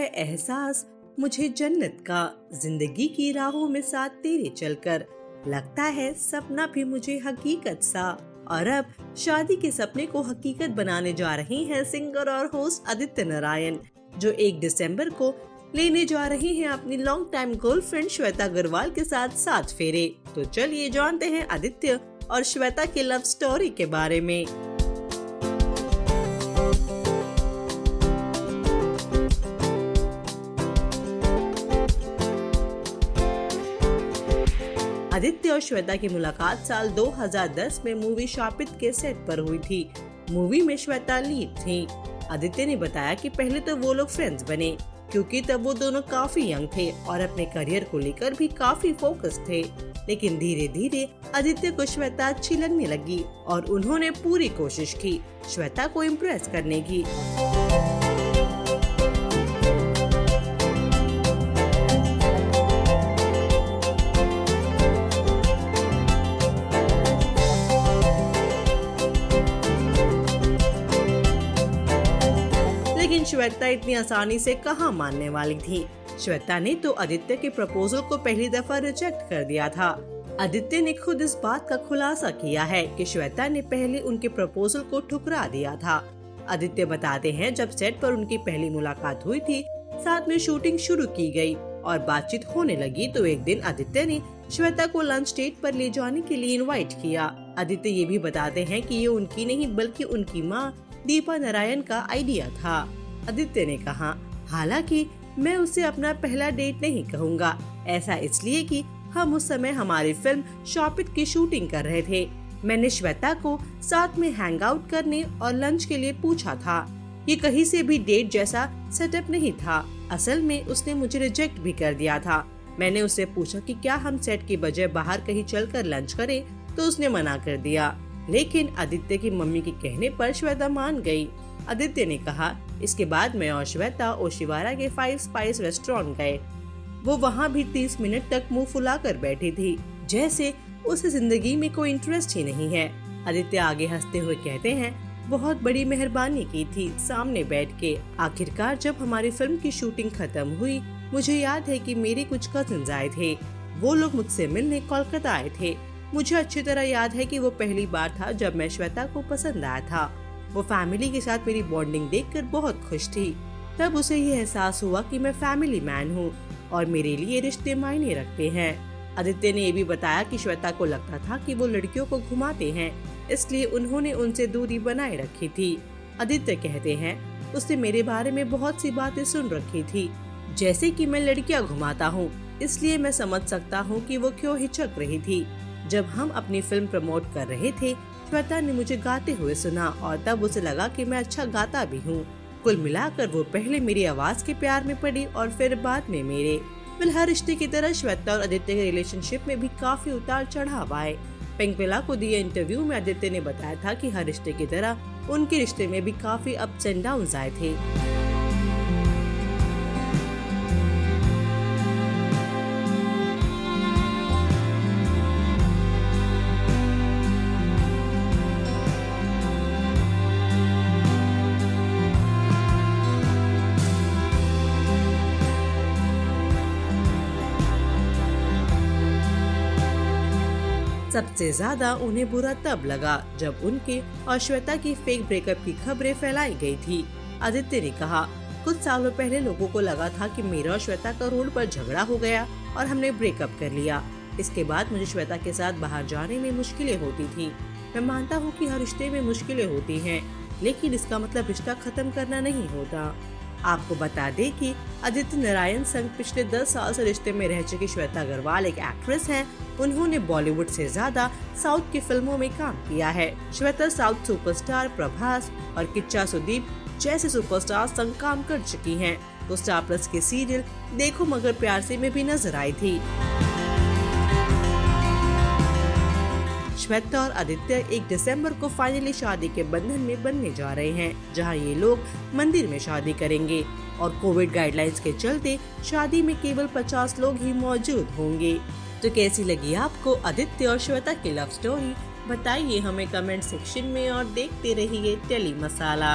है एहसास मुझे जन्नत का, जिंदगी की राहों में साथ तेरे चलकर, लगता है सपना भी मुझे हकीकत सा। और अब शादी के सपने को हकीकत बनाने जा रही हैं सिंगर और होस्ट आदित्य नारायण, जो 1 दिसंबर को लेने जा रही हैं अपनी long time girlfriend Shweta Agrawal के साथ 7 फेरे। तो चलिए जानते हैं आदित्य और श्वेता के लव स्टोरी के बारे में। आदित्य और श्वेता की मुलाकात साल 2010 में मूवी शापित के सेट पर हुई थी। मूवी में श्वेता लीड थी। आदित्य ने बताया कि पहले तो वो लोग फ्रेंड्स बने क्योंकि तब वो दोनों काफी यंग थे और अपने करियर को लेकर भी काफी फोकस थे। लेकिन धीरे धीरे आदित्य को श्वेता अच्छी लगने लगी और उन्होंने पूरी कोशिश की श्वेता को इम्प्रेस करने की। लेकिन श्वेता इतनी आसानी से कहां मानने वाली थी। श्वेता ने तो आदित्य के प्रपोजल को पहली दफा रिजेक्ट कर दिया था। आदित्य ने खुद इस बात का खुलासा किया है कि श्वेता ने पहले उनके प्रपोजल को ठुकरा दिया था। आदित्य बताते हैं जब सेट पर उनकी पहली मुलाकात हुई थी, साथ में शूटिंग शुरू की गई और बातचीत होने लगी तो एक दिन आदित्य ने श्वेता को लंच डेट पर ले जाने के लिए इनवाइट किया। आदित्य ये भी बताते हैं कि ये उनकी नहीं बल्कि उनकी माँ दीपा नारायण का आइडिया था। आदित्य ने कहा, हालांकि मैं उसे अपना पहला डेट नहीं कहूँगा, ऐसा इसलिए कि हम उस समय हमारी फिल्म शापित की शूटिंग कर रहे थे। मैंने श्वेता को साथ में हैंग आउट करने और लंच के लिए पूछा था। ये कहीं से भी डेट जैसा सेटअप नहीं था। असल में उसने मुझे रिजेक्ट भी कर दिया था। मैंने उससे पूछा कि क्या हम सेट की बजाय बाहर कहीं चलकर लंच करें, तो उसने मना कर दिया। लेकिन आदित्य की मम्मी के कहने पर श्वेता मान गई। आदित्य ने कहा, इसके बाद मैं और श्वेता ओशिवारा के 5 स्पाइस रेस्टोरेंट गए। वो वहाँ भी 30 मिनट तक मुंह फुलाकर बैठी थी, जैसे उसे जिंदगी में कोई इंटरेस्ट ही नहीं है। आदित्य आगे हंसते हुए कहते हैं, बहुत बड़ी मेहरबानी की थी सामने बैठ के। आखिरकार जब हमारी फिल्म की शूटिंग खत्म हुई, मुझे याद है कि मेरे कुछ कजिन्स आए थे। वो लोग मुझसे मिलने कोलकाता आए थे। मुझे अच्छी तरह याद है कि वो पहली बार था जब मैं श्वेता को पसंद आया था। वो फैमिली के साथ मेरी बॉन्डिंग देखकर बहुत खुश थी। तब उसे ये एहसास हुआ कि मैं फैमिली मैन हूँ और मेरे लिए रिश्ते मायने रखते हैं। आदित्य ने ये भी बताया कि श्वेता को लगता था कि वो लड़कियों को घुमाते हैं, इसलिए उन्होंने उनसे दूरी बनाए रखी थी। आदित्य कहते हैं, उसने मेरे बारे में बहुत सी बातें सुन रखी थी, जैसे कि मैं लड़कियां घुमाता हूँ, इसलिए मैं समझ सकता हूँ कि वो क्यों हिचक रही थी। जब हम अपनी फिल्म प्रमोट कर रहे थे, श्वेता ने मुझे गाते हुए सुना और तब उसे लगा कि मैं अच्छा गाता भी हूँ। कुल मिलाकर वो पहले मेरी आवाज के प्यार में पड़ी और फिर बाद में मेरे। हर रिश्ते की तरह श्वेता और आदित्य के रिलेशनशिप में भी काफी उतार चढ़ाव आए। पिंकविला को दिए इंटरव्यू में आदित्य ने बताया था कि हर रिश्ते की तरह उनके रिश्ते में भी काफी अप्स एंड डाउन्स आए थे। सबसे ज्यादा उन्हें बुरा तब लगा जब उनके और श्वेता की फेक ब्रेकअप की खबरें फैलाई गई थी। आदित्य ने कहा, कुछ सालों पहले लोगों को लगा था कि मेरा और श्वेता का रोड पर झगड़ा हो गया और हमने ब्रेकअप कर लिया। इसके बाद मुझे श्वेता के साथ बाहर जाने में मुश्किलें होती थी। मैं मानता हूँ कि हर रिश्ते में मुश्किलें होती हैं, लेकिन इसका मतलब रिश्ता खत्म करना नहीं होता। आपको बता दें कि आदित्य नारायण संग पिछले 10 साल से रिश्ते में रह चुकी श्वेता अग्रवाल एक एक्ट्रेस हैं। उन्होंने बॉलीवुड से ज्यादा साउथ की फिल्मों में काम किया है। श्वेता साउथ सुपरस्टार प्रभास और किच्चा सुदीप जैसे सुपरस्टार संग काम कर चुकी हैं। तो स्टार प्लस के सीरियल देखो मगर प्यार से में भी नजर आई थी। श्वेता और आदित्य 1 दिसंबर को फाइनली शादी के बंधन में बनने जा रहे हैं, जहां ये लोग मंदिर में शादी करेंगे और कोविड गाइडलाइंस के चलते शादी में केवल 50 लोग ही मौजूद होंगे। तो कैसी लगी आपको आदित्य और श्वेता की लव स्टोरी? बताइए हमें कमेंट सेक्शन में और देखते रहिए टेली मसाला।